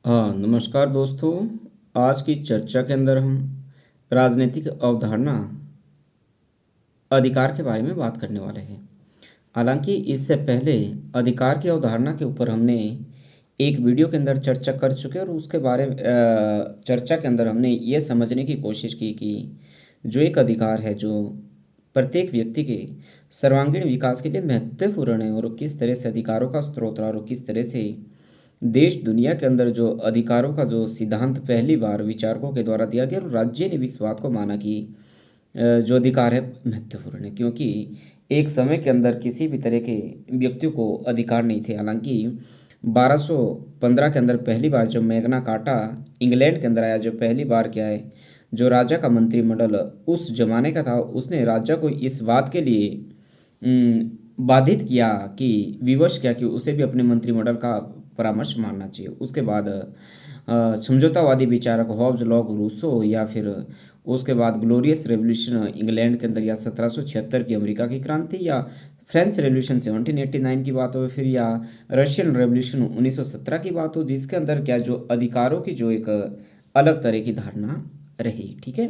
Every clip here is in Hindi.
हाँ, नमस्कार दोस्तों। आज की चर्चा के अंदर हम राजनीतिक अवधारणा अधिकार के बारे में बात करने वाले हैं। हालांकि इससे पहले अधिकार की अवधारणा के ऊपर हमने एक वीडियो के अंदर चर्चा कर चुके हैं और उसके बारे में चर्चा के अंदर हमने ये समझने की कोशिश की कि जो एक अधिकार है जो प्रत्येक व्यक्ति के सर्वांगीण विकास के लिए महत्वपूर्ण है और किस तरह से अधिकारों का स्रोत रहा और किस तरह से देश दुनिया के अंदर जो अधिकारों का जो सिद्धांत पहली बार विचारकों के द्वारा दिया गया और राज्य ने भी इस बात को माना कि जो अधिकार है महत्वपूर्ण है, क्योंकि एक समय के अंदर किसी भी तरह के व्यक्तियों को अधिकार नहीं थे। हालांकि 1215 के अंदर पहली बार जब मैग्ना कार्टा इंग्लैंड के अंदर आया, जो पहली बार क्या है जो राजा का मंत्रिमंडल उस जमाने का था, उसने राजा को इस बात के लिए बाधित किया कि विवश किया कि उसे भी अपने मंत्रिमंडल का परामर्श मानना चाहिए। उसके बाद समझौतावादी विचारक हॉब्स, लॉक, रूसो, या फिर उसके बाद ग्लोरियस रेवोल्यूशन इंग्लैंड के अंदर, या 1776 की अमेरिका की क्रांति, या फ्रेंच रेवोल्यूशन 1789 की बात हो, फिर या रशियन रेवोल्यूशन 1917 की बात हो, जिसके अंदर क्या जो अधिकारों की जो एक अलग तरह की धारणा रही। ठीक है।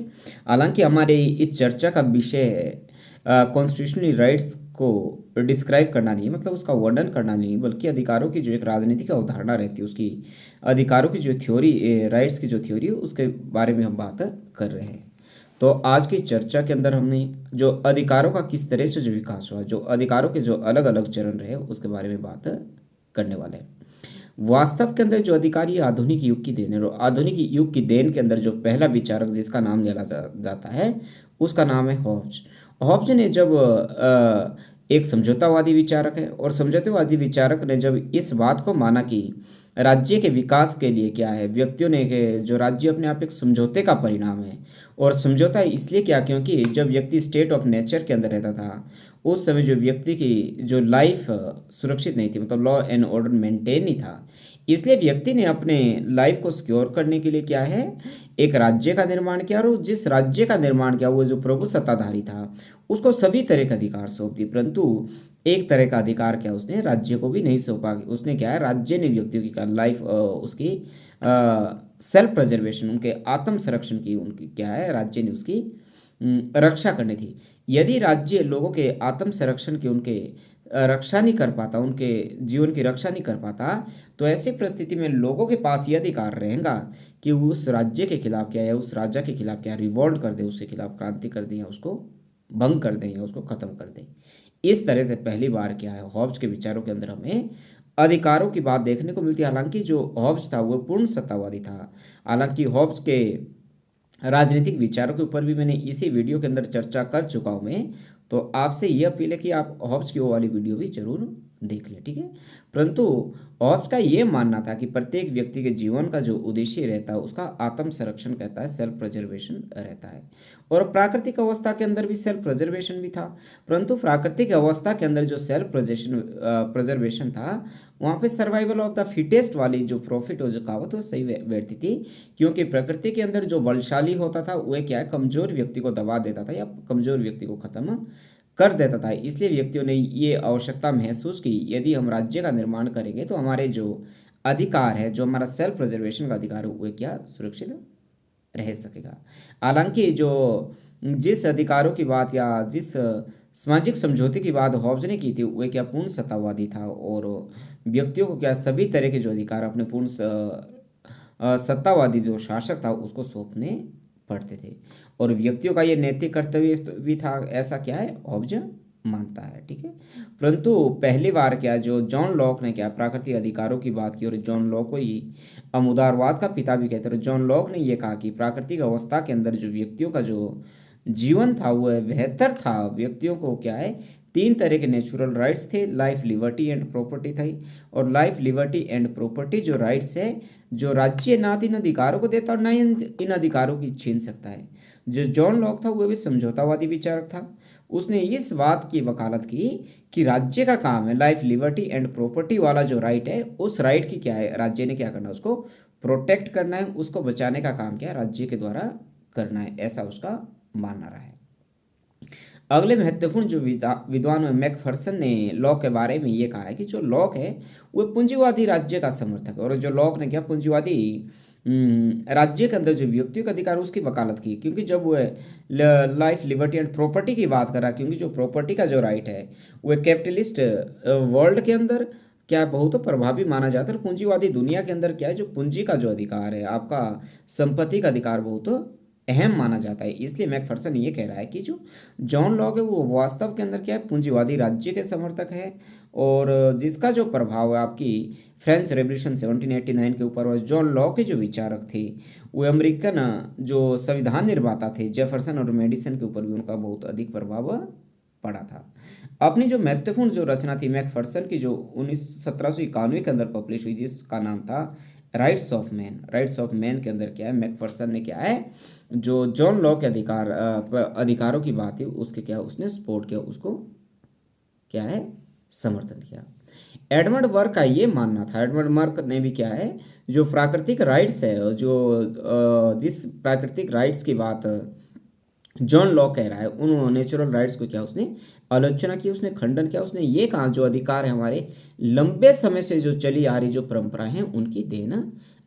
हालांकि हमारे इस चर्चा का विषय कॉन्स्टिट्यूशनल राइट्स को डिस्क्राइब करना नहीं है, मतलब उसका वर्णन करना नहीं, बल्कि अधिकारों की जो एक राजनीतिक अवधारणा रहती है उसकी, अधिकारों की जो थ्योरी, राइट्स की जो थ्योरी है उसके बारे में हम बात कर रहे हैं। तो आज की चर्चा के अंदर हमने जो अधिकारों का किस तरह से जो विकास हुआ, जो अधिकारों के जो अलग अलग चरण रहे, उसके बारे में बात करने वाले हैं। वास्तव के अंदर जो अधिकारी आधुनिक युग की देन है, और आधुनिक युग की देन के अंदर जो पहला विचारक जिसका नाम लिया जाता है उसका नाम है हॉब्स। हॉब्स ने जब एक समझौतावादी विचारक है, और समझौतावादी विचारक ने जब इस बात को माना कि राज्य के विकास के लिए क्या है, व्यक्तियों ने के जो राज्य अपने आप एक समझौते का परिणाम है, और समझौता इसलिए क्या, क्योंकि जब व्यक्ति स्टेट ऑफ नेचर के अंदर रहता था उस समय जो व्यक्ति की जो लाइफ सुरक्षित नहीं थी, मतलब लॉ एंड ऑर्डर मेंटेन नहीं था, इसलिए व्यक्ति ने अपने लाइफ को सिक्योर करने के लिए क्या है एक राज्य का निर्माण किया, और जिस राज्य का निर्माण किया वो जो प्रभु सत्ताधारी था उसको सभी तरह का अधिकार सौंप दी, परंतु एक तरह का अधिकार क्या उसने राज्य को भी नहीं सौंपा। उसने क्या है, राज्य ने व्यक्तियों की लाइफ उसकी सेल्फ प्रिजर्वेशन, उनके आत्म संरक्षण की, उनकी क्या है राज्य ने उसकी रक्षा करनी थी। यदि राज्य लोगों के आत्म संरक्षण की, उनके रक्षा नहीं कर पाता, उनके जीवन की रक्षा नहीं कर पाता, तो ऐसी परिस्थिति में लोगों के पास यह अधिकार रहेगा कि वो उस राज्य के खिलाफ क्या है, उस राजा के खिलाफ क्या रिवोल्ट कर दे, उसके खिलाफ क्रांति कर दें, या उसको भंग कर दें, या उसको खत्म कर दें। इस तरह से पहली बार क्या है हॉब्स के विचारों के अंदर हमें अधिकारों की बात देखने को मिलती है। हालांकि जो हॉब्स था वो पूर्ण सत्तावादी था। हालांकि हॉब्स के राजनीतिक विचारों के ऊपर भी मैंने इसी वीडियो के अंदर चर्चा कर चुका हूँ मैं, तो आपसे ये अपील है कि आप हॉब्स की वो वाली वीडियो भी जरूर देख लें। ठीक है। परंतु हॉब्स का ये मानना था कि प्रत्येक व्यक्ति के जीवन का जो उद्देश्य रहता है उसका आत्म संरक्षण कहता है, सेल्फ प्रिजर्वेशन रहता है, और प्राकृतिक अवस्था के अंदर भी सेल्फ प्रिजर्वेशन भी था। परंतु प्राकृतिक अवस्था के अंदर जो सेल्फ प्रिजर्वेशन था, वहाँ पे सर्वाइवल ऑफ द फिटेस्ट वाली जो प्रॉफिट हो जो कहावत वो सही बैठती थी, क्योंकि प्रकृति के अंदर जो बलशाली होता था वह क्या है कमजोर व्यक्ति को दबा देता था या कमजोर व्यक्ति को खत्म कर देता था। इसलिए व्यक्तियों ने ये आवश्यकता महसूस की, यदि हम राज्य का निर्माण करेंगे तो हमारे जो अधिकार है, जो हमारा सेल्फ प्रिजर्वेशन का अधिकार है, वह क्या सुरक्षित रह सकेगा। हालांकि जो जिस अधिकारों की बात या जिस सामाजिक समझौते की बात हॉब्स ने की थी वह क्या पूर्ण सत्तावादी था, और व्यक्तियों को क्या सभी तरह के जो अधिकार अपने पूर्ण सत्तावादी जो शासक था उसको सौंपने पड़ते थे, और व्यक्तियों का ये नैतिक कर्तव्य भी था, ऐसा क्या है हॉब्स मानता है। ठीक है। परंतु पहली बार क्या जो जॉन लॉक ने क्या प्राकृतिक अधिकारों की बात की, और जॉन लॉक को ही हम उदारवाद का पिता भी कहते हैं। जॉन लॉक ने यह कहा कि प्राकृतिक अवस्था के अंदर जो व्यक्तियों का जो जीवन था वह बेहतर था। व्यक्तियों को क्या है तीन तरह के नेचुरल राइट्स थे, लाइफ, लिबर्टी एंड प्रॉपर्टी थी, और लाइफ, लिबर्टी एंड प्रॉपर्टी जो राइट्स है जो राज्य ना तो इन अधिकारों को देता और ना इन अधिकारों की छीन सकता है। जो जॉन लॉक था वह भी समझौतावादी विचारक था। उसने इस बात की वकालत की कि राज्य का काम है लाइफ, लिबर्टी एंड प्रॉपर्टी वाला जो राइट है, उस राइट की क्या है राज्य ने क्या करना है उसको प्रोटेक्ट करना है, उसको बचाने का काम क्या है राज्य के द्वारा करना है, ऐसा उसका मानना रहा है। अगले महत्वपूर्ण जो विद्वान मैकफर्सन ने लॉक के बारे में ये कहा है कि जो लॉक है वो पूंजीवादी राज्य का समर्थक है, और जो लॉक ने क्या पूंजीवादी राज्य के अंदर जो व्यक्तियों का अधिकार है, उसकी वकालत की, क्योंकि जब वो लाइफ लिबर्टी एंड प्रॉपर्टी की बात कर रहा है, क्योंकि जो प्रॉपर्टी का जो राइट है वो कैपिटलिस्ट वर्ल्ड के अंदर क्या है, बहुत प्रभावी माना जाता है, और पूंजीवादी दुनिया के अंदर क्या है, जो पूंजी का जो अधिकार है, आपका संपत्ति का अधिकार बहुत अहम माना जाता है। इसलिए मैकफर्सन ये कह रहा है कि जो जॉन लॉक है वो वास्तव के अंदर क्या है, पूंजीवादी राज्य के समर्थक है, और जिसका जो प्रभाव है आपकी फ्रेंच रेवोल्यूशन 1789 के ऊपर, और जॉन लॉक के जो विचारक थे वो अमेरिकन जो संविधान निर्माता थे जेफरसन और मेडिसन के ऊपर भी उनका बहुत अधिक प्रभाव पड़ा था। अपनी जो महत्वपूर्ण जो रचना थी मैकफर्सन की, जो 1791 के अंदर पब्लिश हुई, जिसका नाम था राइट्स ऑफ मैन के अंदर क्या है, मैकफर्सन ने क्या है, जो जॉन लॉक के अधिकारों की बात है उसके क्या उसने सपोर्ट किया, उसको क्या है समर्थन किया। एडमंड वर्क का ये मानना था, एडमंड वर्क ने भी क्या है, जो प्राकृतिक राइट्स है, जो जिस प्राकृतिक राइट्स की बात जॉन लॉक कह रहा है, उन नेचुरल राइट्स को क्या उसने आलोचना की, उसने खंडन किया, उसने ये कहा जो अधिकार है हमारे लंबे समय से जो चली आ रही जो परंपरा है उनकी देन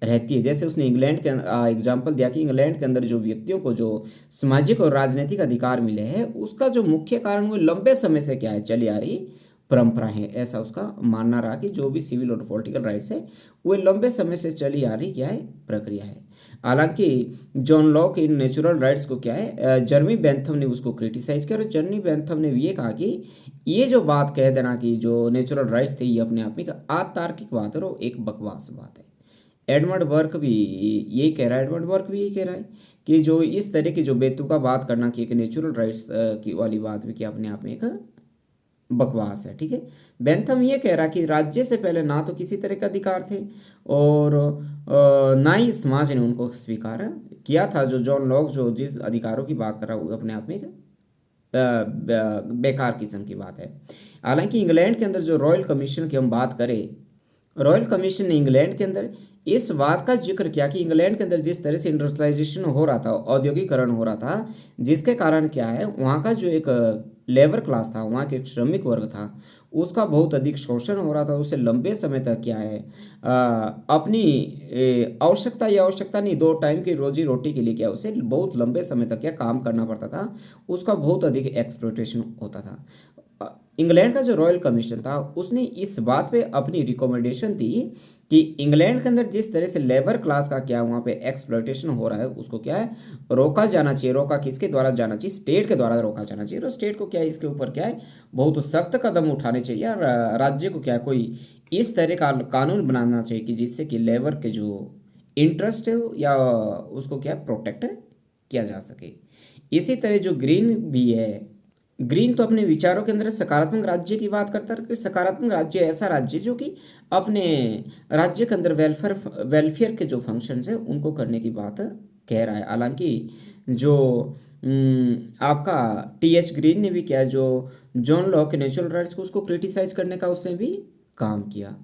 रहती है। जैसे उसने इंग्लैंड के एग्जाम्पल दिया कि इंग्लैंड के अंदर जो व्यक्तियों को जो सामाजिक और राजनीतिक अधिकार मिले हैं उसका जो मुख्य कारण वो लंबे समय से क्या है चली आ रही परंपरा है। ऐसा उसका मानना रहा कि जो भी सिविल और पॉलिटिकल राइट्स है वो लंबे समय से चली आ रही क्या है प्रक्रिया है। हालांकि John lock in natural rights को क्या है जर्मी बेंथम ने उसको क्रिटिसाइज किया, और जर्मी बेंथम ने भी ये कहा कि ये जो बात कह देना कि जो नेचुरल राइट्स थे ये अपने आप में एक अतार्किक बात है और एक बकवास बात है। एडमंड वर्क भी यही कह रहा है, एडमंड वर्क भी यही कह रहा है कि जो इस तरह की जो बेतुका बात करना कि एक नेचुरल राइट्स की वाली बात भी कि अपने आप में एक बकवास है। ठीक है, बेंथम ये कह रहा कि राज्य से पहले ना तो किसी तरह के अधिकार थे और ना ही समाज ने उनको स्वीकार किया था। जो जॉन लॉक जो जिस अधिकारों की बात कर रहा है वो अपने आप में एक बेकार किस्म की बात है। हालांकि इंग्लैंड के अंदर जो रॉयल कमीशन की हम बात करें, रॉयल कमीशन ने इंग्लैंड के अंदर इस बात का जिक्र किया कि इंग्लैंड के अंदर जिस तरह से इंडस्ट्रियलाइजेशन हो रहा था, औद्योगिकरण हो रहा था, जिसके कारण क्या है वहाँ का जो एक लेबर क्लास था, वहाँ के एक श्रमिक वर्ग था, उसका बहुत अधिक शोषण हो रहा था। उसे लंबे समय तक क्या है अपनी आवश्यकता या आवश्यकता नहीं, 2 टाइम की रोजी रोटी के लिए क्या उसे बहुत लंबे समय तक क्या काम करना पड़ता था, उसका बहुत अधिक एक्सप्लॉयटेशन होता था। इंग्लैंड का जो रॉयल कमीशन था उसने इस बात पे अपनी रिकमेंडेशन दी कि इंग्लैंड के अंदर जिस तरह से लेबर क्लास का क्या वहाँ पे एक्सप्लॉयटेशन हो रहा है उसको क्या है रोका जाना चाहिए। रोका किसके द्वारा जाना चाहिए, स्टेट के द्वारा रोका जाना चाहिए, और स्टेट को क्या है इसके ऊपर क्या है बहुत सख्त कदम उठाने चाहिए, और राज्य को क्या है कोई इस तरह का कानून बनाना चाहिए कि जिससे कि लेबर के जो इंटरेस्ट है या उसको क्या प्रोटेक्ट किया जा सके। इसी तरह जो ग्रीन भी है, ग्रीन तो अपने विचारों के अंदर सकारात्मक राज्य की बात करता है कि सकारात्मक राज्य ऐसा राज्य जो कि अपने राज्य के अंदर वेलफेयर वेलफेयर के जो फंक्शंस है उनको करने की बात कह रहा है। हालांकि जो आपका टीएच ग्रीन ने भी क्या जो जॉन लॉक के नेचुरल राइट्स को उसको क्रिटिसाइज करने का उसने भी काम किया।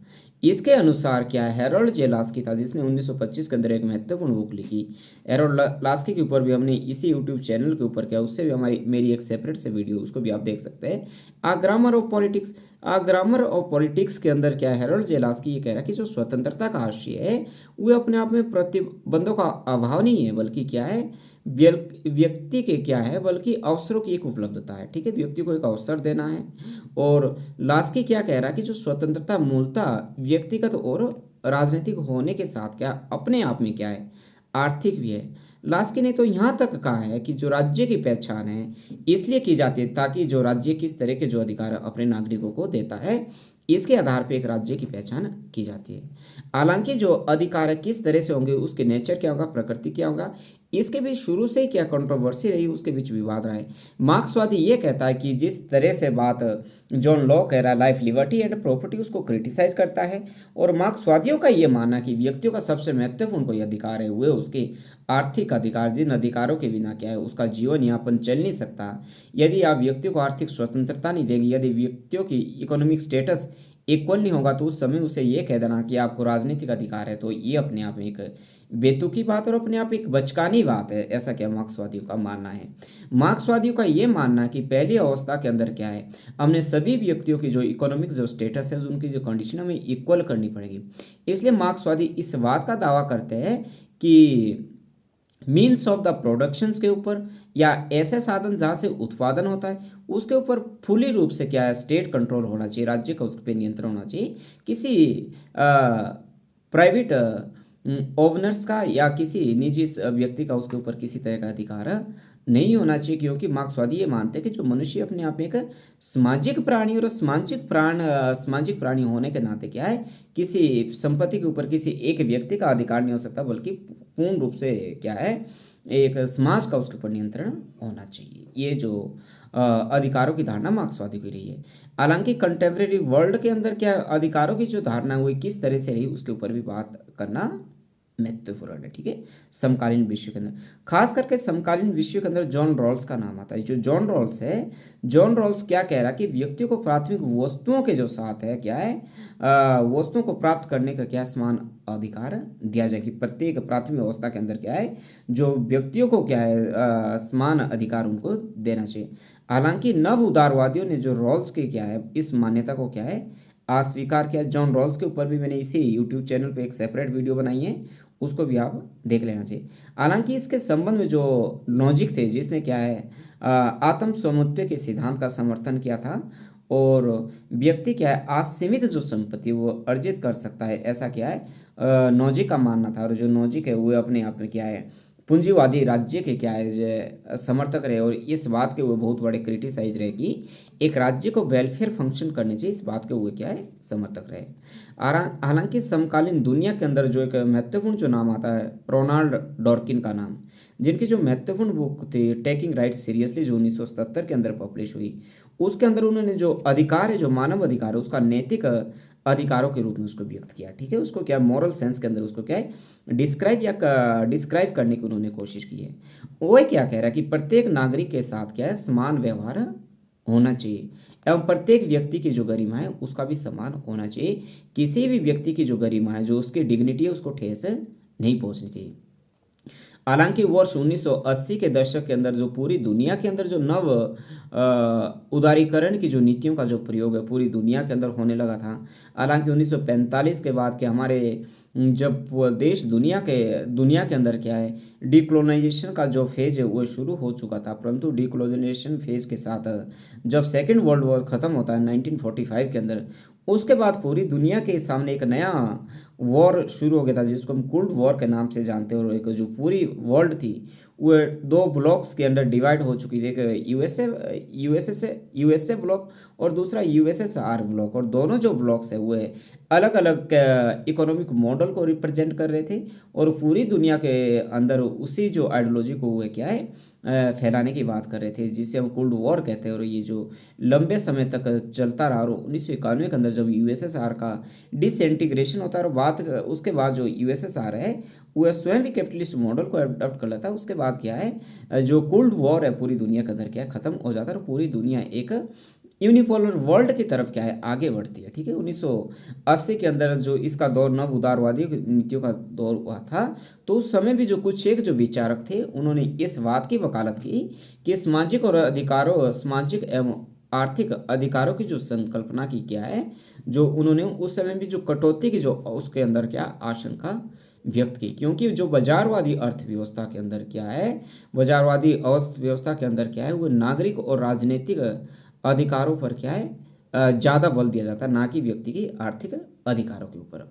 इसके अनुसार क्या हैरोल्ड जे लास्की था जिसने 1925 के अंदर एक महत्वपूर्ण बुक लिखी। हैरोल्ड लास्की के ऊपर भी हमने इसी यूट्यूब चैनल के ऊपर क्या उससे भी हमारी मेरी एक सेपरेट से वीडियो उसको भी आप देख सकते हैं। A grammar of politics, a grammar of politics के अंदर क्या हैरोल्ड जे लास्की ये कह रहा है कि जो स्वतंत्रता का आशय है वो अपने आप में प्रतिबंधों का अभाव नहीं है, बल्कि क्या है व्यक्ति के क्या है बल्कि अवसरों की एक उपलब्धता है। ठीक है, व्यक्ति को एक अवसर देना है। और लास्की क्या कह रहा है कि जो स्वतंत्रता मूलतः व्यक्तिगत और राजनीतिक होने के साथ क्या अपने आप में क्या है आर्थिक भी है। लास्की ने तो यहाँ तक कहा है कि जो राज्य की पहचान है इसलिए की जाती है ताकि जो राज्य किस तरह के जो अधिकार अपने नागरिकों को देता है इसके आधार पर एक राज्य की पहचान की जाती है। हालांकि जो अधिकार किस तरह से होंगे, उसके नेचर क्या होगा, प्रकृति क्या होगा, इसके बीच शुरू से ही क्या कंट्रोवर्सी रही, उसके बीच विवाद रहा है। मार्क्सवादी ये कहता है कि जिस तरह से बात जॉन लॉक कह रहा है लाइफ लिबर्टी एंड प्रॉपर्टी उसको क्रिटिसाइज करता है, और मार्क्सवादियों का ये मानना कि व्यक्तियों का सबसे महत्वपूर्ण कोई अधिकार है वे उसके आर्थिक अधिकार, जिन अधिकारों के बिना क्या है उसका जीवन यापन चल नहीं सकता। यदि आप व्यक्तियों को आर्थिक स्वतंत्रता नहीं देंगे, यदि व्यक्तियों की इकोनॉमिक स्टेटस इक्वल नहीं होगा तो उस समय उसे ये कह देना कि आपको राजनीतिक अधिकार है, तो ये अपने आप में एक बेतुकी बात और अपने आप एक बचकानी बात है। ऐसा क्या मार्क्सवादियों का मानना है। मार्क्सवादियों का ये मानना है कि पहली अवस्था के अंदर क्या है, हमने सभी व्यक्तियों की जो इकोनॉमिक जो स्टेटस है, उनकी जो कंडीशन हमें इक्वल करनी पड़ेगी। इसलिए मार्क्सवादी इस बात का दावा करते हैं कि मीन्स ऑफ द प्रोडक्शंस के ऊपर या ऐसे साधन जहाँ से उत्पादन होता है उसके ऊपर फुली रूप से क्या है, स्टेट कंट्रोल होना चाहिए, राज्य का उस पर नियंत्रण होना चाहिए। किसी प्राइवेट ओनर्स का या किसी निजी व्यक्ति का उसके ऊपर किसी तरह का अधिकार नहीं होना चाहिए, क्योंकि मार्क्सवादी ये मानते हैं कि जो मनुष्य अपने आप में एक सामाजिक प्राणी और सामाजिक प्राणी होने के नाते क्या है, किसी संपत्ति के ऊपर किसी एक व्यक्ति का अधिकार नहीं हो सकता, बल्कि पूर्ण रूप से क्या है, एक समाज का उसके ऊपर नियंत्रण होना चाहिए। ये जो अधिकारों की धारणा मार्क्सवादी की रही है। हालांकि कंटेम्प्रेरी वर्ल्ड के अंदर क्या अधिकारों की जो धारणा है वो किस तरह से रही उसके ऊपर भी बात करना महत्वपूर्ण है। ठीक है, समकालीन विश्व के अंदर, खास करके समकालीन विश्व के अंदर जॉन रॉल्स का नाम आता है। जो जॉन रॉल्स है, जॉन रॉल्स क्या कह रहा है कि व्यक्तियों को प्राथमिक वस्तुओं के जो साथ है क्या है, वस्तुओं को प्राप्त करने का क्या समान अधिकार दिया जाए, कि प्रत्येक प्राथमिक अवस्था के अंदर क्या है, जो व्यक्तियों को क्या है समान अधिकार उनको देना चाहिए। हालांकि नव उदारवादियों ने जो रॉल्स की क्या है इस मान्यता को क्या है अस्वीकार किया। जॉन रॉल्स के ऊपर भी मैंने इसी यूट्यूब चैनल पे एक सेपरेट वीडियो बनाई है, उसको भी आप देख लेना चाहिए। हालांकि इसके संबंध में जो नॉजिक थे, जिसने क्या है आत्म स्वामित्व के सिद्धांत का समर्थन किया था, और व्यक्ति क्या है असीमित जो संपत्ति वो अर्जित कर सकता है, ऐसा क्या है नॉजिक का मानना था। और जो नॉजिक है वो अपने आप में क्या है पूंजीवादी राज्य के क्या है समर्थक रहे, और इस बात के वो बहुत बड़े क्रिटिसाइज रहे कि एक राज्य को वेलफेयर फंक्शन करने चाहिए, इस बात के वो क्या है समर्थक रहे। हालांकि समकालीन दुनिया के अंदर जो एक महत्वपूर्ण जो नाम आता है रोनाल्ड डॉर्किन का नाम, जिनकी जो महत्वपूर्ण बुक थी टेकिंग राइट सीरियसली, जो 1977 के अंदर पब्लिश हुई, उसके अंदर उन्होंने जो अधिकार है, जो मानव अधिकार है, उसका नैतिक अधिकारों के रूप में उसको व्यक्त किया। ठीक है, उसको क्या मॉरल सेंस के अंदर उसको क्या है डिस्क्राइब करने की उन्होंने कोशिश की है। वो क्या कह रहा है कि प्रत्येक नागरिक के साथ क्या है समान व्यवहार होना चाहिए, एवं प्रत्येक व्यक्ति की जो गरिमा है उसका भी समान होना चाहिए। किसी भी व्यक्ति की जो गरिमा है, जो उसकी डिग्निटी है, उसको ठेस नहीं पहुंचनी चाहिए। हालांकि वर्ष 1980 के दशक के अंदर जो पूरी दुनिया के अंदर जो नव उदारीकरण की जो नीतियों का जो प्रयोग है पूरी दुनिया के अंदर होने लगा था। हालांकि 1945 के बाद के हमारे जब वो देश दुनिया के अंदर क्या है डिकोलोनाइजेशन का जो फेज है वो शुरू हो चुका था, परंतु डिकोलोनाइजेशन फेज के साथ जब सेकेंड वर्ल्ड वॉर ख़त्म होता है 1945 के अंदर, उसके बाद पूरी दुनिया के सामने एक नया वॉर शुरू हो गया था, जिसको हम कोल्ड वॉर के नाम से जानते हैं। और एक जो पूरी वर्ल्ड थी वो दो ब्लॉक्स के अंदर डिवाइड हो चुकी थी, एक यूएसए ब्लॉक और दूसरा यूएसएसआर ब्लॉक, और दोनों जो ब्लॉक्स है वो अलग अलग इकोनॉमिक मॉडल को रिप्रेजेंट कर रहे थे, और पूरी दुनिया के अंदर उसी जो आइडियोलॉजी को वो क्या है फैलाने की बात कर रहे थे, जिसे हम कोल्ड वॉर कहते हैं। और ये जो लंबे समय तक चलता रहा, और 1991 के अंदर जब यूएसएसआर का डिसइंटीग्रेशन होता है, और उसके बाद जो यूएसएसआर है वह स्वयं भी कैपिटलिस्ट मॉडल को अडॉप्ट कर लेता है। उसके बाद क्या है जो कोल्ड वॉर है पूरी दुनिया के अंदर क्या है खत्म हो जाता है, और पूरी दुनिया एक यूनिपोलर वर्ल्ड की तरफ क्या है आगे बढ़ती है। ठीक है, 1980 के अंदर जो इसका दौर नव उदारवादी नीतियों का दौर हुआ था, तो उस समय भी जो कुछ एक जो विचारक थे उन्होंने इस बात की वकालत की कि सामाजिक एवं आर्थिक अधिकारों की जो संकल्पना की क्या है, जो उन्होंने उस समय भी जो कटौती की जो उसके अंदर क्या आशंका व्यक्त की, क्योंकि जो बाजारवादी अर्थव्यवस्था के अंदर क्या है, बाजारवादी अर्थव्यवस्था के अंदर क्या है वो नागरिक और राजनीतिक अधिकारों पर क्या है ज़्यादा बल दिया जाता है, ना कि व्यक्ति की आर्थिक अधिकारों के ऊपर।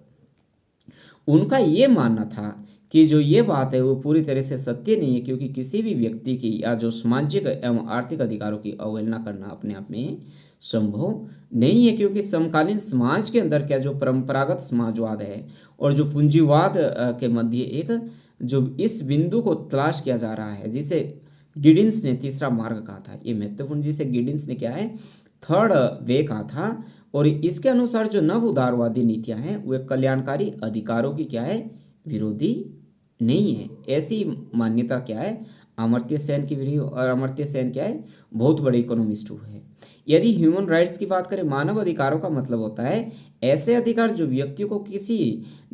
उनका ये मानना था कि जो ये बात है वो पूरी तरह से सत्य नहीं है, क्योंकि किसी भी व्यक्ति की या जो सामाजिक एवं आर्थिक अधिकारों की अवहेलना करना अपने आप में संभव नहीं है, क्योंकि समकालीन समाज के अंदर क्या जो परंपरागत समाजवाद है और जो पूंजीवाद के मध्य एक जो इस बिंदु को तलाश किया जा रहा है, जिसे गिडिन्स ने तीसरा मार्ग कहा था, ये महत्वपूर्ण, जिसे गिडिन्स ने क्या है थर्ड वे कहा था। और इसके अनुसार जो नव उदारवादी नीतियां हैं वे कल्याणकारी अधिकारों की क्या है विरोधी नहीं है, ऐसी मान्यता क्या है अमर्त्य सेन की भी, और अमर्त्य सेन क्या है, बहुत बड़े इकोनॉमिस्ट हुए हैं। यदि ह्यूमन राइट्स की बात करें, मानव अधिकारों का मतलब होता है ऐसे अधिकार जो व्यक्ति को किसी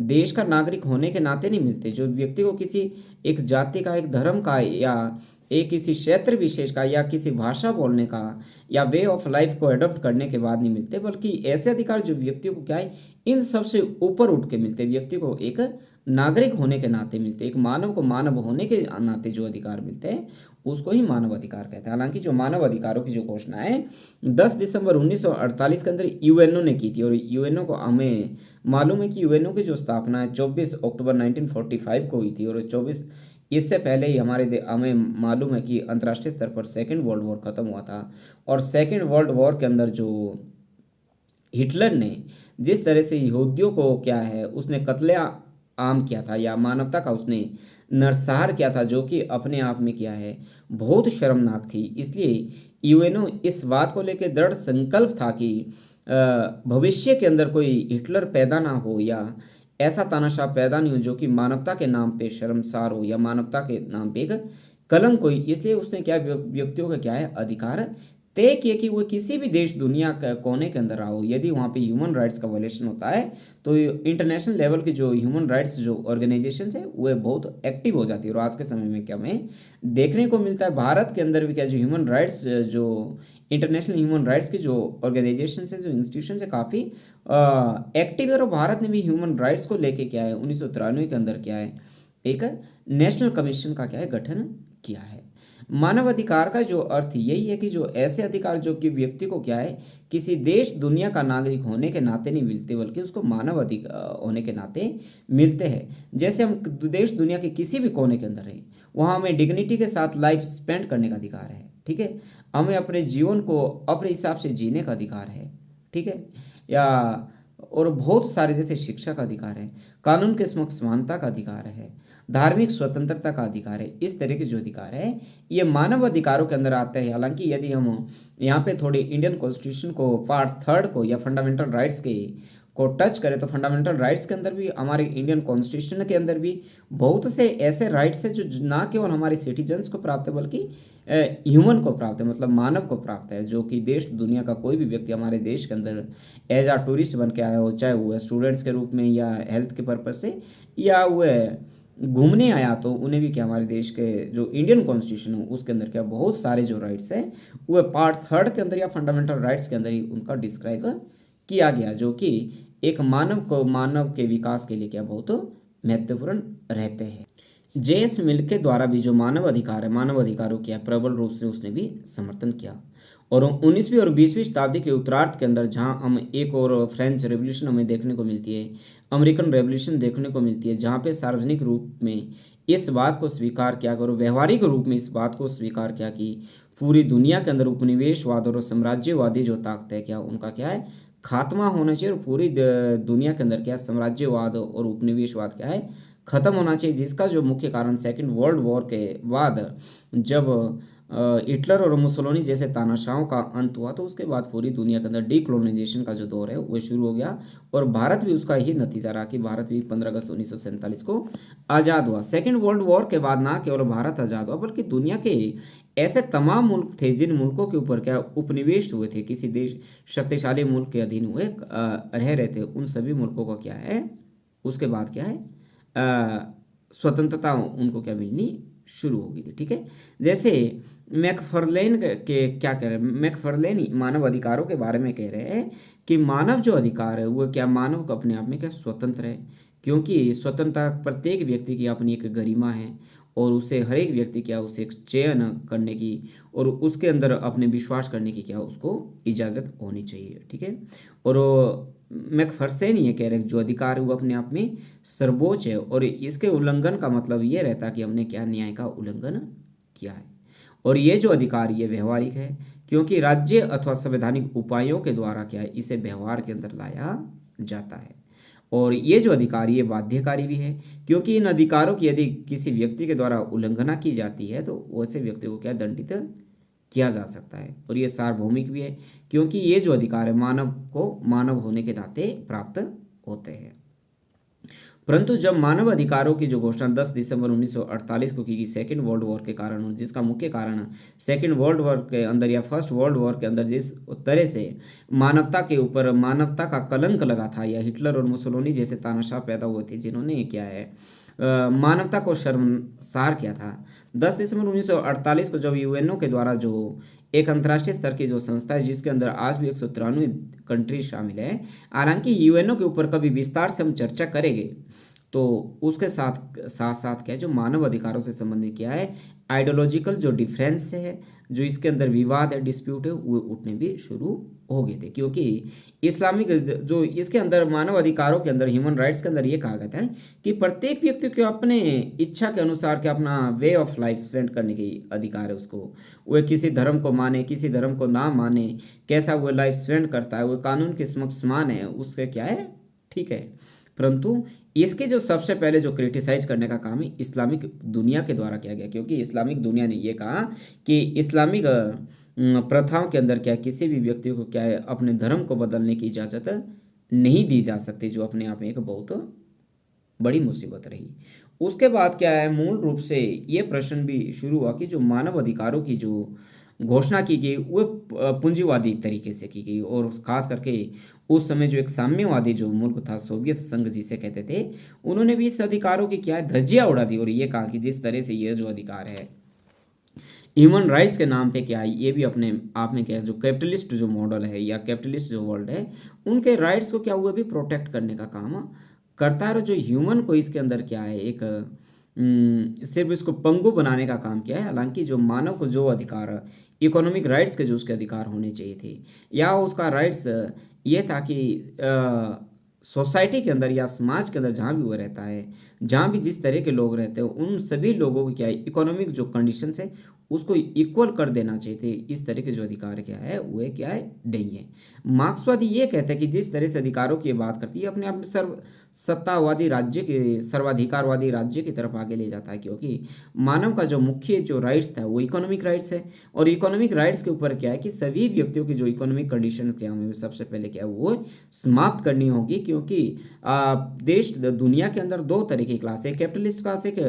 देश का नागरिक होने के नाते नहीं मिलते, जो व्यक्ति को किसी एक जाति का, एक धर्म का, या एक किसी क्षेत्र विशेष का, या किसी भाषा बोलने का, या वे ऑफ लाइफ को अडॉप्ट करने के बाद नहीं मिलते, बल्कि ऐसे अधिकार जो व्यक्ति को क्या है, इन सबसे ऊपर उठ के मिलते, व्यक्ति को एक नागरिक होने के नाते मिलते, एक मानव को मानव होने के नाते जो अधिकार मिलते हैं उसको ही मानव अधिकार कहते हैं। हालांकि जो मानव अधिकारों की जो घोषणा है 10 दिसंबर 1948 के अंदर यूएनओ ने की थी, और यूएनओ को हमें मालूम है कि यूएनओ की जो स्थापना है 24 अक्टूबर 1945 को हुई थी, और 24 इससे पहले ही हमें मालूम है कि अंतर्राष्ट्रीय स्तर पर सेकेंड वर्ल्ड वॉर खत्म हुआ था। और सेकेंड वर्ल्ड वॉर के अंदर जो हिटलर ने जिस तरह से यहूदियों को क्या है उसने कत्ले आम किया था, या मानवता का उसने नरसंहार किया था, जो कि अपने आप में क्या है बहुत शर्मनाक थी। इसलिए यूएनओ इस बात को लेकर दृढ़ संकल्प था कि भविष्य के अंदर कोई हिटलर पैदा ना हो, या ऐसा तानाशाह पैदा नहीं हो जो कि मानवता के नाम पे शर्मसार हो, या मानवता के नाम पे एक कलंक कोई। इसलिए उसने क्या व्यक्तियों का क्या है अधिकार तय किए कि वो किसी भी देश दुनिया के कोने के अंदर रहा हो, यदि वहाँ पे ह्यूमन राइट्स का वायलेशन होता है तो इंटरनेशनल लेवल की जो ह्यूमन राइट्स जो ऑर्गेनाइजेशन है वो बहुत एक्टिव हो जाती है। और आज के समय में क्या हमें देखने को मिलता है, भारत के अंदर भी क्या जो ह्यूमन राइट्स जो इंटरनेशनल ह्यूमन राइट्स की जो ऑर्गेनाइजेशन है, जो इंस्टीट्यूशन है, काफ़ी एक्टिव है। और भारत ने भी ह्यूमन राइट्स को लेके क्या है 1993 के अंदर क्या है एक नेशनल कमीशन का क्या है गठन किया है। मानव अधिकार का जो अर्थ यही है कि जो ऐसे अधिकार जो कि व्यक्ति को क्या है किसी देश दुनिया का नागरिक होने के नाते नहीं मिलते, बल्कि उसको मानव अधिकार होने के नाते मिलते हैं। जैसे हम देश दुनिया के किसी भी कोने के अंदर हैं, वहाँ हमें डिग्निटी के साथ लाइफ स्पेंड करने का अधिकार है, ठीक है। हमें अपने जीवन को अपने हिसाब से जीने का अधिकार है, ठीक है। या और बहुत सारे जैसे शिक्षा का अधिकार है, कानून के समक्ष समानता का अधिकार है, धार्मिक स्वतंत्रता का अधिकार है। इस तरह के जो अधिकार है ये मानव अधिकारों के अंदर आते हैं। हालांकि यदि हम यहाँ पे थोड़ी इंडियन कॉन्स्टिट्यूशन को पार्ट थर्ड को या फंडामेंटल राइट्स के को टच करें तो फंडामेंटल राइट्स के अंदर भी, हमारे इंडियन कॉन्स्टिट्यूशन के अंदर भी बहुत से ऐसे राइट्स है जो ना केवल हमारे सिटीजन्स को प्राप्त है बल्कि ह्यूमन को प्राप्त है, मतलब मानव को प्राप्त है, जो कि देश दुनिया का कोई भी व्यक्ति हमारे देश के अंदर एज आ टूरिस्ट बन के आया हो, चाहे वो स्टूडेंट्स के रूप में या हेल्थ के पर्पज से, या वह घूमने आया, तो उन्हें भी क्या हमारे देश के जो इंडियन कॉन्स्टिट्यूशन है उसके अंदर क्या बहुत सारे जो राइट्स हैं वो पार्ट थर्ड के अंदर या फंडामेंटल राइट्स के अंदर ही उनका डिस्क्राइब किया गया, जो कि एक मानव के विकास के लिए क्या बहुत महत्वपूर्ण रहते हैं। जेएस मिल के द्वारा भी जो मानव अधिकार है, मानव अधिकारों की प्रबल रूप से उसने भी समर्थन किया। और 19वीं और 20वीं शताब्दी के उत्तरार्ध के अंदर जहां हम एक और फ्रेंच रेवोल्यूशन हमें देखने को मिलती है, अमेरिकन रेवोल्यूशन देखने को मिलती है, जहां पे सार्वजनिक रूप में इस बात को स्वीकार किया और व्यवहारिक रूप में इस बात को स्वीकार किया कि पूरी दुनिया के अंदर उपनिवेशवाद और साम्राज्यवादी जो ताकत है क्या उनका क्या है खात्मा होना चाहिए, और पूरी दुनिया के अंदर क्या साम्राज्यवाद और उपनिवेशवाद क्या है खत्म होना चाहिए। जिसका जो मुख्य कारण सेकेंड वर्ल्ड वॉर के बाद जब हिटलर और मुसोलिनी जैसे तानाशाहों का अंत हुआ, तो उसके बाद पूरी दुनिया के अंदर डीकोलोनाइजेशन का जो दौर है वो शुरू हो गया, और भारत भी उसका ही नतीजा रहा कि भारत भी 15 अगस्त 1947 को आज़ाद हुआ। सेकेंड वर्ल्ड वॉर के बाद ना केवल भारत आज़ाद हुआ बल्कि दुनिया के ऐसे तमाम मुल्क थे जिन मुल्कों के ऊपर क्या उपनिवेश हुए थे, किसी देश शक्तिशाली मुल्क के अधीन हुए रह रहे थे, उन सभी मुल्कों का क्या है उसके बाद क्या है स्वतंत्रता उनको क्या मिलनी शुरू हो गई थी, ठीक है। जैसे मैकफर्लेन के क्या कह रहे हैं, मैकफर्लेन मानव अधिकारों के बारे में कह रहे हैं कि मानव जो अधिकार है वो क्या मानव को अपने आप में क्या स्वतंत्र है, क्योंकि स्वतंत्रता प्रत्येक व्यक्ति की अपनी एक गरिमा है, और उसे हर एक व्यक्ति क्या उसे एक चयन करने की और उसके अंदर अपने विश्वास करने की क्या उसको इजाज़त होनी चाहिए, ठीक है। और मैकफर्सेन ये कह रहे हैं जो अधिकार है वो अपने आप में सर्वोच्च है, और इसके उल्लंघन का मतलब ये रहता है कि हमने क्या न्याय का उल्लंघन किया है। और ये जो अधिकार ये व्यवहारिक है, क्योंकि राज्य अथवा संवैधानिक उपायों के द्वारा क्या है इसे व्यवहार के अंदर लाया जाता है। और ये जो अधिकार ये बाध्यकारी भी है, क्योंकि इन अधिकारों की यदि किसी व्यक्ति के द्वारा उल्लंघना की जाती है तो वैसे व्यक्ति को क्या दंडित किया जा सकता है। और ये सार्वभौमिक भी है, क्योंकि ये जो अधिकार है मानव को मानव होने के नाते प्राप्त होते हैं। परंतु जब मानव अधिकारों की जो घोषणा 10 दिसंबर 1948 को की गई सेकेंड वर्ल्ड वॉर के कारण, और जिसका मुख्य कारण सेकेंड वर्ल्ड वॉर के अंदर या फर्स्ट वर्ल्ड वॉर के अंदर जिस तरह से मानवता के ऊपर मानवता का कलंक लगा था, या हिटलर और मुसोलिनी जैसे तानाशाह पैदा हुए थे जिन्होंने क्या है मानवता को शर्मसार किया था। 10 दिसंबर 1948 को जब यूएनओ के द्वारा जो एक अंतर्राष्ट्रीय स्तर की जो संस्था है जिसके अंदर आज भी 193 कंट्री शामिल है, हालांकि यूएनओ के ऊपर कभी विस्तार से हम चर्चा करेंगे, तो उसके साथ साथ साथ क्या है जो मानव अधिकारों से संबंधित क्या है आइडियोलॉजिकल जो डिफरेंस है, जो इसके अंदर विवाद है, डिस्प्यूट है, वो उठने भी शुरू हो गए थे। क्योंकि इस्लामिक जो इसके अंदर मानव अधिकारों के अंदर ह्यूमन राइट्स के अंदर ये कहा गया है कि प्रत्येक व्यक्ति को अपने इच्छा के अनुसार के अपना वे ऑफ लाइफ स्पेंड करने की अधिकार है। उसको वह किसी धर्म को माने, किसी धर्म को ना माने, कैसा वो लाइफ स्पेंड करता है, वो कानून के समक्ष मान है, उसके क्या है ठीक है। परंतु इसके जो सबसे पहले जो क्रिटिसाइज करने का काम है इस्लामिक दुनिया के द्वारा किया गया, क्योंकि इस्लामिक दुनिया ने ये कहा कि इस्लामिक प्रथाओं के अंदर क्या है किसी भी व्यक्ति को क्या है अपने धर्म को बदलने की इजाज़त नहीं दी जा सकती, जो अपने आप में एक बहुत बड़ी मुसीबत रही। उसके बाद क्या है मूल रूप से ये प्रश्न भी शुरू हुआ कि जो मानव अधिकारों की जो घोषणा की गई वो पूंजीवादी तरीके से की गई, और खास करके उस समय जो एक साम्यवादी जो मुल्क था सोवियत संघ जिसे कहते थे, उन्होंने भी इस अधिकारों की क्या है धज्जियां उड़ा दी, और ये कहा कि जिस तरह से ये जो अधिकार है ह्यूमन राइट्स के नाम पे क्या है ये भी अपने आप में क्या है जो कैपिटलिस्ट जो मॉडल है या कैपिटलिस्ट जो वर्ल्ड है उनके राइट्स को क्या हुआ भी प्रोटेक्ट करने का काम करता है। और जो ह्यूमन को इसके अंदर क्या है एक सिर्फ इसको पंगु बनाने का काम किया है। हालांकि जो मानव को जो अधिकार इकोनॉमिक राइट्स के जो उसके अधिकार होने चाहिए थे, या उसका राइट्स ये था कि सोसाइटी के अंदर या समाज के अंदर जहाँ भी वो रहता है, जहाँ भी जिस तरह के लोग रहते हैं, उन सभी लोगों को क्या है इकोनॉमिक जो कंडीशंस है उसको इक्वल कर देना चाहिए थे। इस तरह के जो अधिकार क्या है वह क्या है नहीं है। मार्क्सवादी ये कहते हैं कि जिस तरह से अधिकारों की बात करती है अपने आप में सर्व सत्तावादी राज्य के सर्वाधिकारवादी राज्य की तरफ आगे ले जाता है, क्योंकि मानव का जो मुख्य जो राइट्स था वो इकोनॉमिक राइट्स है, और इकोनॉमिक राइट्स के ऊपर क्या है कि सभी व्यक्तियों की जो इकोनॉमिक कंडीशन क्या हमें सबसे पहले क्या है वो समाप्त करनी होगी। क्योंकि देश दुनिया के अंदर दो तरह की क्लास है, कैपिटलिस्ट क्लास, एक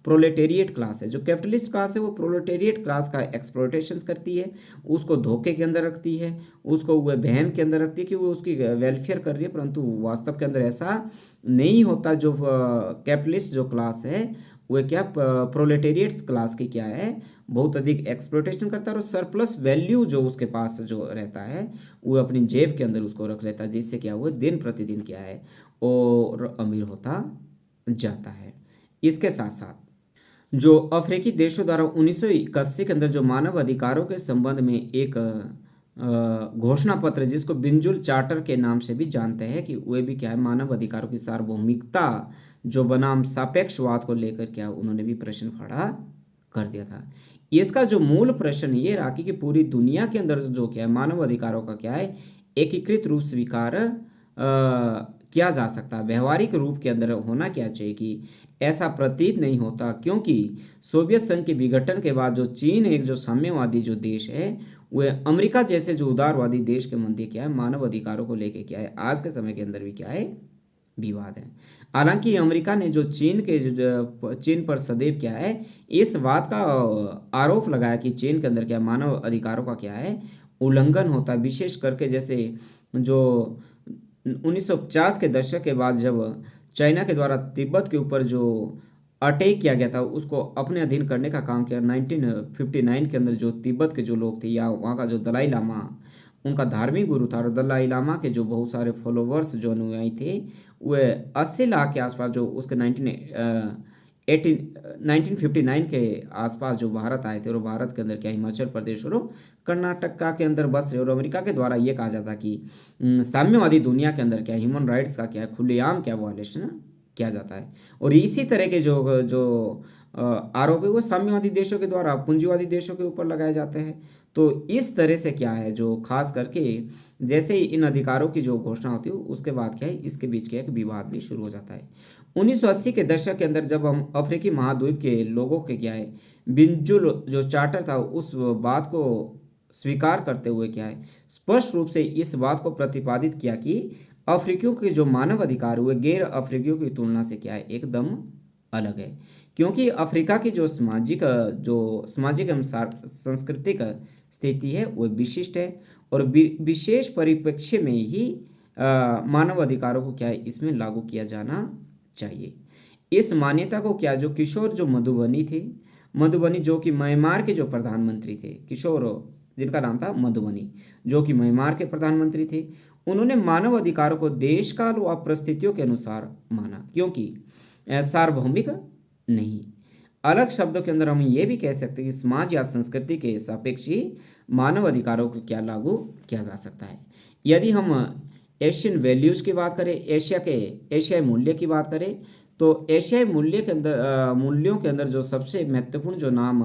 प्रोलेटेरिएट क्लास है। जो कैपिटलिस्ट क्लास है वो प्रोलेटेरिएट क्लास का एक्सप्लॉयटेशन करती है, उसको धोखे के अंदर रखती है, उसको वह बहम के अंदर रखती है कि वो उसकी वेलफेयर कर रही है, परंतु वास्तव के अंदर ऐसा नहीं होता। जो कैपिटलिस्ट जो क्लास है वह क्या प्रोलेटेरिएट्स क्लास की क्या है बहुत अधिक एक्सप्लॉयटेशन करता है, और सरप्लस वैल्यू जो उसके पास जो रहता है वो अपनी जेब के अंदर उसको रख लेता है, जिससे क्या हुआ दिन प्रतिदिन क्या है और अमीर होता जाता है। इसके साथ साथ जो अफ्रीकी देशों द्वारा 1981 के अंदर जो मानव अधिकारों के संबंध में एक घोषणा पत्र जिसको बिंजुल चार्टर के नाम से भी जानते हैं कि वे भी क्या है मानव अधिकारों की सार्वभौमिकता जो बनाम सापेक्षवाद को लेकर क्या उन्होंने भी प्रश्न खड़ा कर दिया था। इसका जो मूल प्रश्न ये रहा कि पूरी दुनिया के अंदर जो क्या है मानव अधिकारों का क्या है एकीकृत रूप स्वीकार किया जा सकता है। व्यवहारिक रूप के अंदर होना क्या चाहिए कि ऐसा प्रतीत नहीं होता, क्योंकि सोवियत संघ के विघटन के बाद जो चीन एक जो साम्यवादी जो देश है वह अमेरिका जैसे जो उदारवादी देश के मध्य क्या है मानव अधिकारों को लेके क्या है आज के समय के अंदर भी क्या है विवाद है। हालांकि अमेरिका ने जो चीन पर सदैव क्या है इस बात का आरोप लगाया कि चीन के अंदर क्या मानव अधिकारों का क्या है उल्लंघन होता है, विशेष करके जैसे जो 1950 के दशक के बाद जब चाइना के द्वारा तिब्बत के ऊपर जो अटैक किया गया था उसको अपने अधीन करने का काम किया। 1959 के अंदर जो तिब्बत के जो लोग थे या वहाँ का जो दलाई लामा उनका धार्मिक गुरु था, और दलाई लामा के जो बहुत सारे फॉलोवर्स जो अनुयायी थे वह 80 लाख के आसपास जो उसके 1959 के आसपास जो भारत आए थे, और भारत के अंदर क्या हिमाचल प्रदेश और कर्नाटक के अंदर बस रहे। और अमेरिका के द्वारा ये कहा जाता कि साम्यवादी दुनिया के अंदर क्या ह्यूमन राइट्स का क्या खुलेआम क्या वायलेशन किया जाता है। और इसी तरह के जो जो आरोप है वो साम्यवादी देशों के द्वारा पूंजीवादी देशों के ऊपर लगाए जाते हैं। तो इस तरह से क्या है जो खास करके जैसे ही इन अधिकारों की जो घोषणा होती है उसके बाद क्या है इसके बीच क्या एक विवाद भी शुरू हो जाता है। 1980 के दशक के अंदर जब हम अफ्रीकी महाद्वीप के लोगों के क्या है बिंजुल जो चार्टर था उस बात को स्वीकार करते हुए क्या है स्पष्ट रूप से इस बात को प्रतिपादित किया कि अफ्रीकियों के जो मानव अधिकार हुए गैर अफ्रीकियों की तुलना से क्या है, एकदम अलग है। क्योंकि अफ्रीका की जो सामाजिक एवं सांस्कृतिक स्थिति है वो विशिष्ट है, और विशेष परिप्रेक्ष्य में ही मानव अधिकारों को क्या है, इसमें लागू किया जाना चाहिए। इस मान्यता को क्या, जो किशोर जो मधुबनी थे, मधुबनी जो कि म्यांमार के जो प्रधानमंत्री थे, किशोर जिनका नाम था मधुबनी, जो कि म्यांमार के प्रधानमंत्री थे, उन्होंने मानव अधिकारों को देश काल व परिस्थितियों के अनुसार माना, क्योंकि सार्वभौमिक नहीं। अलग शब्दों के अंदर हम ये भी कह सकते हैं कि समाज या संस्कृति के सापेक्ष ही मानव अधिकारों को क्या लागू किया जा सकता है। यदि हम एशियन वैल्यूज़ की बात करें, एशियाई मूल्य की बात करें, तो एशियाई मूल्यों के अंदर जो सबसे महत्वपूर्ण जो नाम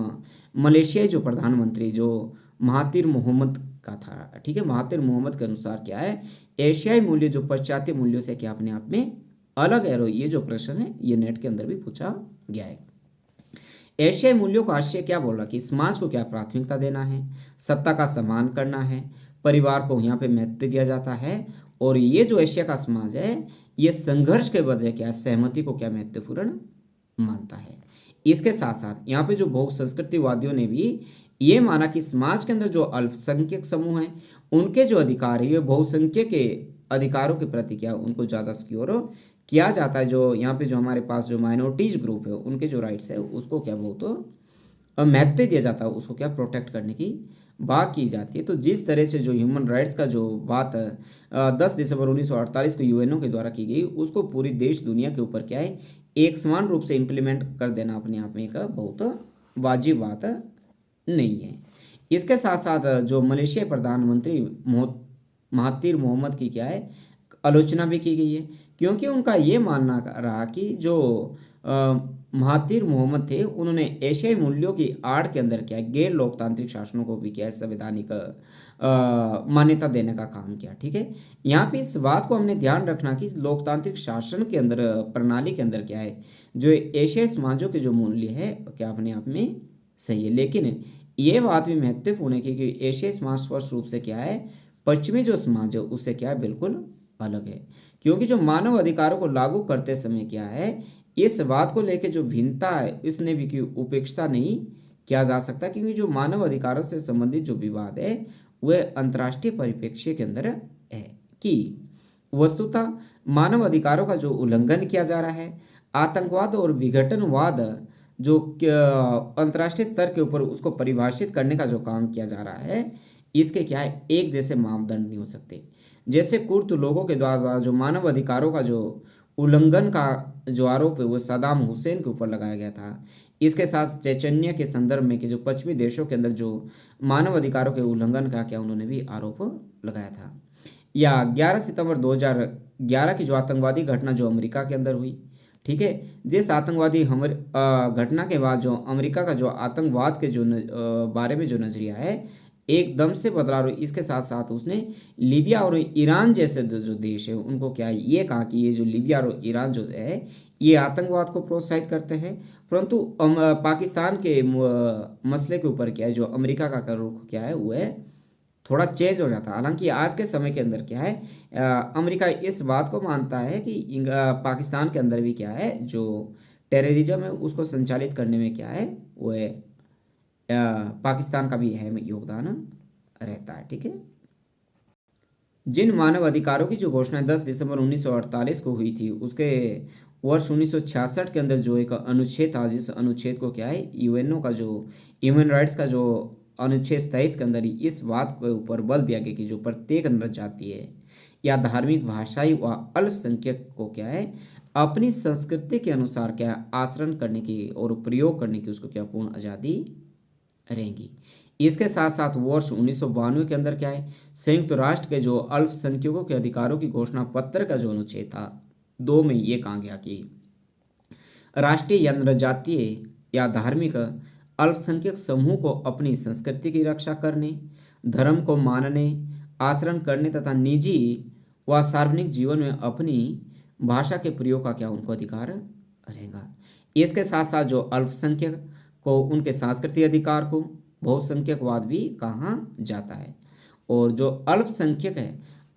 मलेशियाई जो प्रधानमंत्री जो महातिर मोहम्मद का था, ठीक है, महातिर मोहम्मद के अनुसार क्या है, एशियाई मूल्य जो पाश्चात्य मूल्यों से क्या अपने आप में अलग है। ये जो प्रश्न है ये नेट के अंदर भी पूछा गया है। एशियाई मूल्यों का आशय क्या बोल रहा कि समाज को क्या प्राथमिकता देना है, सत्ता का सम्मान करना है, परिवार को यहाँ पे महत्व दिया जाता है, और ये जो एशिया का समाज है ये संघर्ष के बजाय क्या सहमति को क्या महत्वपूर्ण मानता है। इसके साथ साथ यहाँ पे जो बहुसंस्कृतिवादियों ने भी ये माना कि समाज के अंदर जो अल्पसंख्यक समूह हैं उनके जो अधिकार है ये बहुसंख्यक के अधिकारों के प्रति क्या उनको ज़्यादा सिक्योर किया जाता है। जो यहाँ पे जो हमारे पास जो माइनॉरिटीज ग्रुप है उनके जो राइट्स है उसको क्या बहुत महत्व दिया जाता है, उसको क्या प्रोटेक्ट करने की बात की जाती है। तो जिस तरह से जो ह्यूमन राइट्स का जो बात 10 दिसंबर 1948 को यूएनओ के द्वारा की गई, उसको पूरी देश दुनिया के ऊपर क्या है एक समान रूप से इम्प्लीमेंट कर देना अपने आप में एक बहुत वाजिब बात नहीं है। इसके साथ साथ जो मलेशियाई प्रधानमंत्री महातिर मोहम्मद की क्या है आलोचना भी की गई है, क्योंकि उनका ये मानना रहा कि जो महातिर मोहम्मद थे उन्होंने एशियाई मूल्यों की आड़ के अंदर क्या है गैर लोकतांत्रिक शासनों को भी क्या है संवैधानिक मान्यता देने का काम किया। ठीक है, यहाँ पे इस बात को हमने ध्यान रखना कि लोकतांत्रिक शासन के अंदर प्रणाली के अंदर क्या है जो एशियाई समाजों के जो मूल्य है क्या अपने आप में सही है, लेकिन ये बात भी महत्वपूर्ण है कि एशियाई समाज स्पष्ट रूप से क्या है पश्चिमी जो समाज है उससे क्या है बिल्कुल अलग है। क्योंकि जो मानव अधिकारों को लागू करते समय क्या है इस बात को लेकर जो भिन्नता है इसने भी की उपेक्षा नहीं किया जा सकता, क्योंकि जो मानव अधिकारों से संबंधित जो विवाद है वह अंतर्राष्ट्रीय परिप्रेक्ष्य के अंदर है कि वस्तुतः मानव अधिकारों का जो उल्लंघन किया जा रहा है, आतंकवाद और विघटनवाद जो अंतर्राष्ट्रीय स्तर के ऊपर उसको परिभाषित करने का जो काम किया जा रहा है, इसके क्या है एक जैसे मापदंड नहीं हो सकते। जैसे कुर्द लोगों के द्वारा जो मानव अधिकारों का जो उल्लंघन का जो आरोप है वो सदाम हुसैन के ऊपर लगाया गया था। इसके साथ चैतन्य के संदर्भ में कि जो पश्चिमी देशों के अंदर जो मानव अधिकारों के उल्लंघन का क्या उन्होंने भी आरोप लगाया था। या 11 सितंबर 2011 की जो आतंकवादी घटना जो अमेरिका के अंदर हुई, ठीक है, जिस आतंकवादी घटना के बाद जो अमेरिका का जो आतंकवाद के जो बारे में जो नजरिया है एकदम से बदला। और इसके साथ साथ उसने लीबिया और ईरान जैसे जो देश है उनको क्या ये कहा कि ये जो लीबिया और ईरान जो है ये आतंकवाद को प्रोत्साहित करते हैं, परंतु पाकिस्तान के मसले के ऊपर क्या है जो अमेरिका का रुख क्या है वो है थोड़ा चेंज हो जाता है। हालांकि आज के समय के अंदर क्या है अमेरिका इस बात को मानता है कि पाकिस्तान के अंदर भी क्या है जो टेररिज्म है उसको संचालित करने में क्या है वो है पाकिस्तान का भी अहम योगदान रहता है। ठीक है, जिन मानव अधिकारों की जो घोषणा 10 दिसंबर 1948 को हुई थी उसके वर्ष 1966 के अंदर जो एक अनुच्छेद था, जिस अनुच्छेद को क्या है यूएनओ का जो ह्यूमन राइट्स का जो अनुच्छेद 27 के अंदर ही इस बात के ऊपर बल दिया गया कि जो प्रत्येक नर जाति है या धार्मिक भाषाई व अल्पसंख्यक को क्या है अपनी संस्कृति के अनुसार क्या आचरण करने की और प्रयोग करने की उसको क्या पूर्ण आज़ादी रहेंगी। इसके साथ साथ वर्ष 1992 के अंदर क्या है संयुक्त राष्ट्र के जो अल्पसंख्यकों के अधिकारों की घोषणा पत्र का जो अनुच्छेद था 2 में ये कहा गया कि राष्ट्रीय या जनजातीय या धार्मिक अल्पसंख्यक समूह को अपनी संस्कृति की रक्षा करने, धर्म को मानने, आचरण करने तथा निजी व सार्वजनिक जीवन में अपनी भाषा के प्रयोग का क्या उनको अधिकार रहेगा। इसके साथ साथ जो अल्पसंख्यक को उनके सांस्कृतिक अधिकार को बहुसंख्यकवाद भी कहा जाता है। और जो अल्पसंख्यक है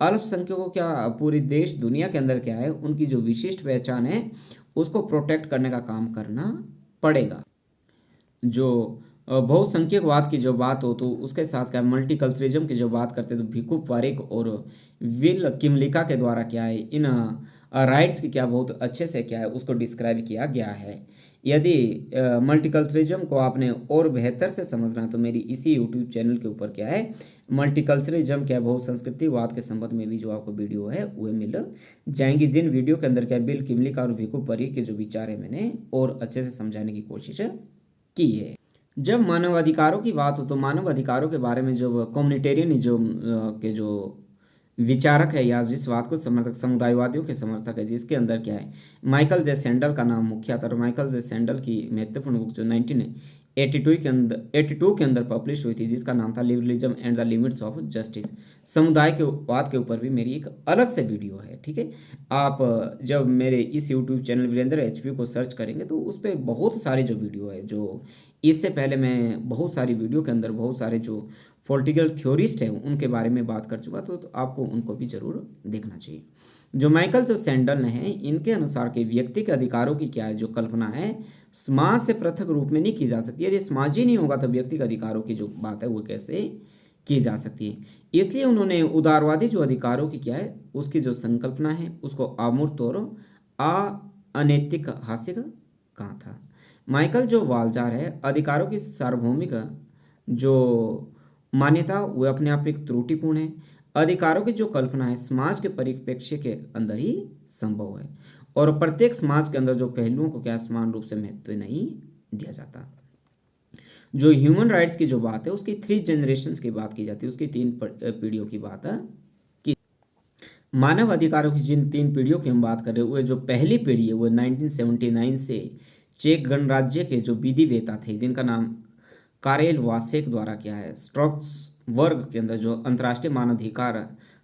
अल्पसंख्यकों क्या पूरी देश दुनिया के अंदर क्या है उनकी जो विशिष्ट पहचान है उसको प्रोटेक्ट करने का काम करना पड़ेगा। जो बहुसंख्यकवाद की जो बात हो तो उसके साथ क्या मल्टीकल्चरिज्म की जो बात करते हैं तो भिकू पारेख और विल किमलिका के द्वारा क्या है इन राइट्स की क्या बहुत अच्छे से क्या है उसको डिस्क्राइब किया गया है। यदि मल्टीकल्चरिज्म को आपने और बेहतर से समझना है तो मेरी इसी यूट्यूब चैनल के ऊपर क्या है मल्टीकल्चरिज्म क्या बहुसंस्कृतिवाद के संबंध में भी जो आपको वीडियो है वो मिल जाएंगी, जिन वीडियो के अंदर क्या बिल किमलिका और भिकू पारेख के जो विचार है मैंने और अच्छे से समझाने की कोशिश की है। जब मानव अधिकारों की बात हो तो मानव अधिकारों के बारे में जो कम्युनिटेरियनिज्म के जो विचारक है या जिस बात को समर्थक समुदायवादियों के समर्थक है जिसके अंदर क्या है माइकल जे सैंडल का नाम मुख्य था। और माइकल जे सैंडल की महत्वपूर्ण बुक जो 1982 के अंदर पब्लिश हुई थी जिसका नाम था liberalism and the limits of justice. समुदाय के बात के ऊपर भी मेरी एक अलग से वीडियो है, ठीक है। आप जब मेरे इस यूट्यूब चैनल वीरेंद्र एचपी को सर्च करेंगे तो उस पर बहुत सारे जो वीडियो है जो इससे पहले मैं बहुत सारी वीडियो के अंदर बहुत सारे जो पॉलिटिकल थ्योरिस्ट हैं उनके बारे में बात कर चुका तो आपको उनको भी जरूर देखना चाहिए। जो माइकल जो सैंडल हैं इनके अनुसार के व्यक्ति के अधिकारों की क्या है जो कल्पना है समाज से पृथक रूप में नहीं की जा सकती। यदि समाज ही नहीं होगा तो व्यक्ति के अधिकारों की जो बात है वो कैसे की जा सकती है। इसलिए उन्होंने उदारवादी जो अधिकारों की क्या है उसकी जो संकल्पना है उसको अमूर्त और अनैतिक हास्य कहा था। माइकल जो वालजार है अधिकारों की सार्वभौमिक जो मान्यता वो अपने आप एक त्रुटिपूर्ण है। अधिकारों की जो कल्पना है समाज के परिप्रेक्ष्य के अंदर ही संभव है और प्रत्येक समाज के अंदर जो पहलुओं को क्या समान रूप से महत्व नहीं दिया जाता। जो ह्यूमन राइट्स की जो बात है उसकी 3 जनरेशन्स की बात की जाती है, उसकी 3 पीढ़ियों की बात है कि मानव अधिकारों की जिन 3 पीढ़ियों की हम बात कर रहे हैं वो जो पहली पीढ़ी है वो 1979 से चेक गणराज्य के जो विधिवेता थे जिनका नाम कारेल वासेक द्वारा क्या है स्ट्रॉक्स वर्ग के अंदर जो अंतर्राष्ट्रीय मानवाधिकार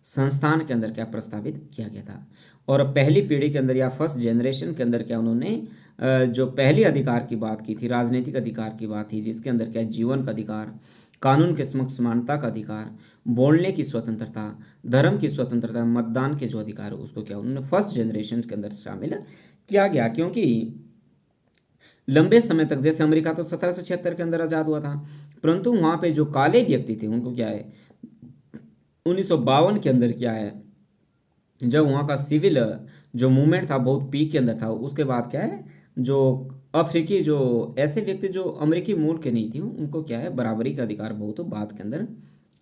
संस्थान के अंदर क्या प्रस्तावित किया गया था। और पहली पीढ़ी के अंदर या फर्स्ट जनरेशन के अंदर क्या उन्होंने जो पहली अधिकार की बात की थी राजनीतिक अधिकार की बात थी जिसके अंदर क्या जीवन का अधिकार, कानून के समक्ष समानता का अधिकार, बोलने की स्वतंत्रता, धर्म की स्वतंत्रता, मतदान के जो अधिकार है उसको क्या उन्होंने फर्स्ट जनरेशन के अंदर शामिल किया गया। क्योंकि लंबे समय तक जैसे अमेरिका तो 1776 के अंदर आज़ाद हुआ था परंतु वहाँ पे जो काले व्यक्ति थे उनको क्या है 1952 के अंदर क्या है जब वहाँ का सिविल जो मूवमेंट था बहुत पीक के अंदर था उसके बाद क्या है जो अफ्रीकी जो ऐसे व्यक्ति जो अमेरिकी मूल के नहीं थे उनको क्या है बराबरी का अधिकार बहुत बाद के अंदर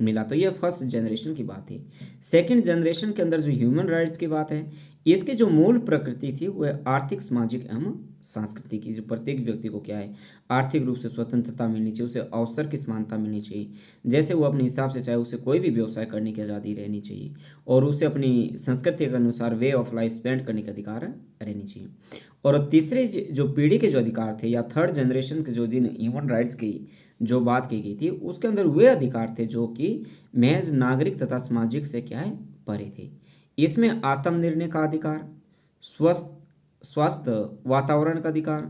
मिला। तो ये फर्स्ट जनरेशन की बात थी। सेकंड जनरेशन के अंदर जो ह्यूमन राइट्स की बात है इसकी जो मूल प्रकृति थी वह आर्थिक सामाजिक एवं सांस्कृतिक की जो प्रत्येक व्यक्ति को क्या है आर्थिक रूप से स्वतंत्रता मिलनी चाहिए, उसे अवसर की समानता मिलनी चाहिए, जैसे वो अपने हिसाब से चाहे उसे कोई भी व्यवसाय करने की आज़ादी रहनी चाहिए और उसे अपनी संस्कृति के अनुसार वे ऑफ लाइफ स्पेंड करने का अधिकार रहनी चाहिए। और तीसरे जो पीढ़ी के जो अधिकार थे या थर्ड जनरेशन के जो जिन ह्यूमन राइट्स की जो बात की गई थी उसके अंदर वे अधिकार थे जो कि महज नागरिक तथा सामाजिक से क्या है परे थे। इसमें आत्मनिर्णय का अधिकार, स्वस्थ वातावरण का अधिकार,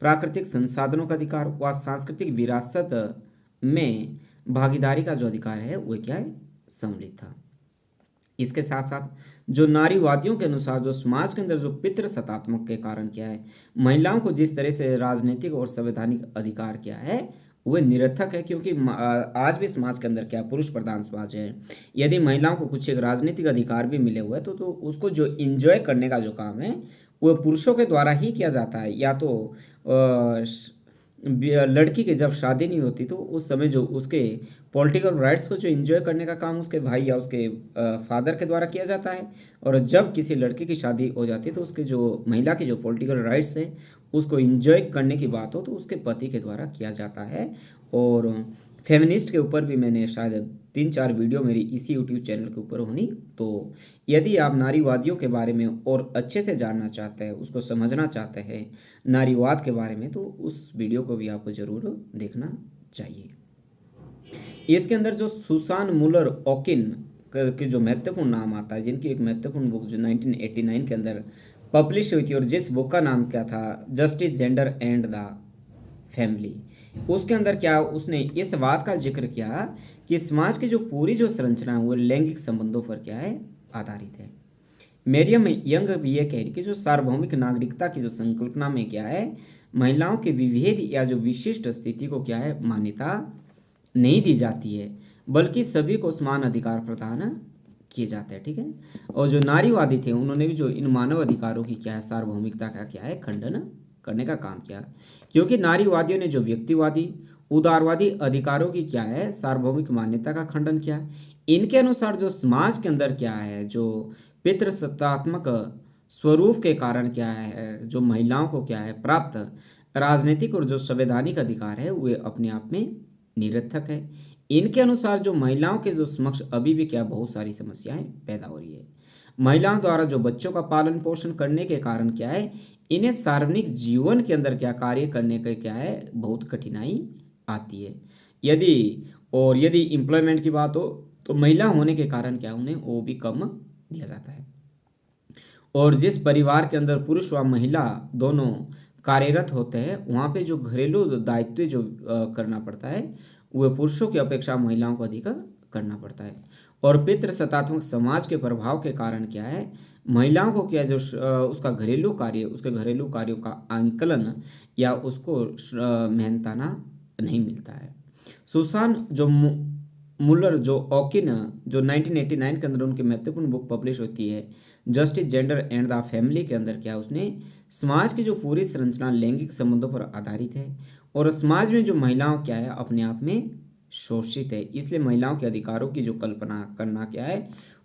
प्राकृतिक संसाधनों का अधिकार व सांस्कृतिक विरासत में भागीदारी का जो अधिकार है वो क्या है सम्मिलित था। इसके साथ साथ जो नारीवादियों के अनुसार जो समाज के अंदर जो पितृ सत्तात्मक के कारण क्या है महिलाओं को जिस तरह से राजनीतिक और संवैधानिक अधिकार क्या है वह निरर्थक है। क्योंकि आज भी समाज के अंदर क्या पुरुष प्रधान समाज है। यदि महिलाओं को कुछ एक राजनीतिक अधिकार भी मिले हुए तो उसको जो इंजॉय करने का जो काम है वो पुरुषों के द्वारा ही किया जाता है। या तो लड़की की जब शादी नहीं होती तो उस समय जो उसके पॉलिटिकल राइट्स को जो एंजॉय करने का काम उसके भाई या उसके फादर के द्वारा किया जाता है। और जब किसी लड़की की शादी हो जाती है तो उसके जो महिला के जो पॉलिटिकल राइट्स है उसको एंजॉय करने की बात हो तो उसके पति के द्वारा किया जाता है। और फेमिनिस्ट के ऊपर भी मैंने शायद 3-4 वीडियो मेरी इसी यूट्यूब चैनल के ऊपर होनी। तो यदि आप नारीवादियों के बारे में और अच्छे से जानना चाहते हैं उसको समझना चाहते हैं नारीवाद के बारे में तो उस वीडियो को भी आपको ज़रूर देखना चाहिए। इसके अंदर जो सुसान मुलर ओकिन के जो महत्वपूर्ण नाम आता है जिनकी एक महत्वपूर्ण बुक जो 1989 के अंदर पब्लिश हुई थी और जिस बुक का नाम क्या था justice gender and the family, उसके अंदर क्या उसने इस बात का जिक्र किया कि समाज की जो पूरी जो संरचना है वो लैंगिक संबंधों पर क्या है आधारित है। मेरियम यंग भी ये कह रही कि जो सार्वभौमिक नागरिकता की जो संकल्पना में क्या है, महिलाओं के विभेद या जो विशिष्ट स्थिति को क्या है मान्यता नहीं दी जाती है, बल्कि सभी को समान अधिकार प्रदान किए जाते हैं। ठीक है। और जो नारीवादी थे उन्होंने भी जो इन मानव अधिकारों की क्या है सार्वभौमिकता का क्या है खंडन करने का काम किया, क्योंकि नारीवादियों ने जो व्यक्तिवादी उदारवादी अधिकारों की क्या है सार्वभौमिक मान्यता का खंडन किया। इनके अनुसार जो समाज के अंदर क्या है जो पितृसत्तात्मक स्वरूप के कारण क्या है जो महिलाओं को क्या है प्राप्त राजनीतिक और जो संवैधानिक अधिकार है वे अपने आप में निरर्थक है। इनके अनुसार जो महिलाओं के जो समक्ष अभी भी क्या बहुत सारी समस्याएं पैदा हो रही है। महिलाओं द्वारा जो बच्चों का पालन पोषण करने के कारण क्या है इन्हें सार्वजनिक जीवन के अंदर क्या कार्य करने का क्या है बहुत कठिनाई आती है। यदि यदि एम्प्लॉयमेंट की बात हो तो महिला होने के कारण क्या उन्हें वो भी कम दिया जाता है। और जिस परिवार के अंदर पुरुष व महिला दोनों कार्यरत होते हैं वहाँ पे जो घरेलू दायित्व जो करना पड़ता है वह पुरुषों की अपेक्षा महिलाओं को अधिक करना पड़ता है। और पितृसत्तात्मक समाज के प्रभाव के कारण क्या है महिलाओं को क्या जो उसका घरेलू कार्य उसके घरेलू कार्यों का आंकलन या उसको मेहनताना नहीं मिलता है। सुसान जो मुलर जो ओकिन जो 1989 के अंदर उनकी महत्वपूर्ण बुक पब्लिश होती है justice gender and the family के अंदर क्या उसने समाज की जो पूरी संरचना लैंगिक संबंधों पर आधारित है और समाज में जो महिलाओं क्या है अपने आप में शोषित है, इसलिए महिलाओं के अधिकारों की जो कल्पना करना क्या है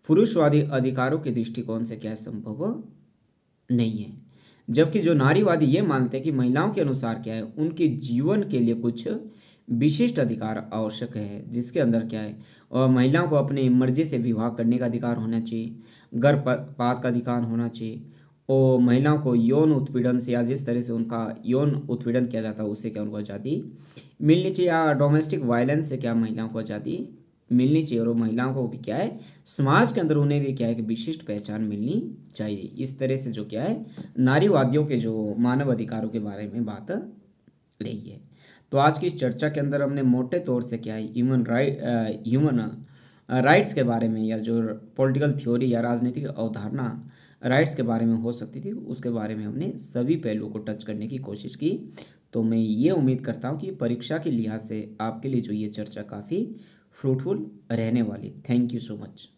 पुरुषवादी अधिकारों के दृष्टिकोण से क्या है संभव नहीं है। जबकि जो नारीवादी ये मानते हैं कि महिलाओं के अनुसार क्या है उनके जीवन के लिए कुछ विशिष्ट अधिकार आवश्यक है, जिसके अंदर क्या है और महिलाओं को अपनी मर्जी से विवाह करने का अधिकार होना चाहिए, गर्भपात का अधिकार होना चाहिए और महिलाओं को यौन उत्पीड़न से या जिस तरह से उनका यौन उत्पीड़न किया जाता है उससे क्या उनको आज़ादी मिलनी चाहिए या डोमेस्टिक वायलेंस से क्या महिलाओं को आज़ादी मिलनी चाहिए और महिलाओं को भी क्या है समाज के अंदर उन्हें भी क्या है कि विशिष्ट पहचान मिलनी चाहिए। इस तरह से जो क्या है नारीवादियों के जो मानव अधिकारों के बारे में बात रही है। तो आज की इस चर्चा के अंदर हमने मोटे तौर से क्या है ह्यूमन राइट्स के बारे में या जो पॉलिटिकल थ्योरी या राजनीतिक अवधारणा राइट्स के बारे में हो सकती थी उसके बारे में हमने सभी पहलुओं को टच करने की कोशिश की। तो मैं ये उम्मीद करता हूँ कि परीक्षा के लिहाज से आपके लिए जो ये चर्चा काफ़ी फ्रूटफुल रहने वाली। Thank you so much.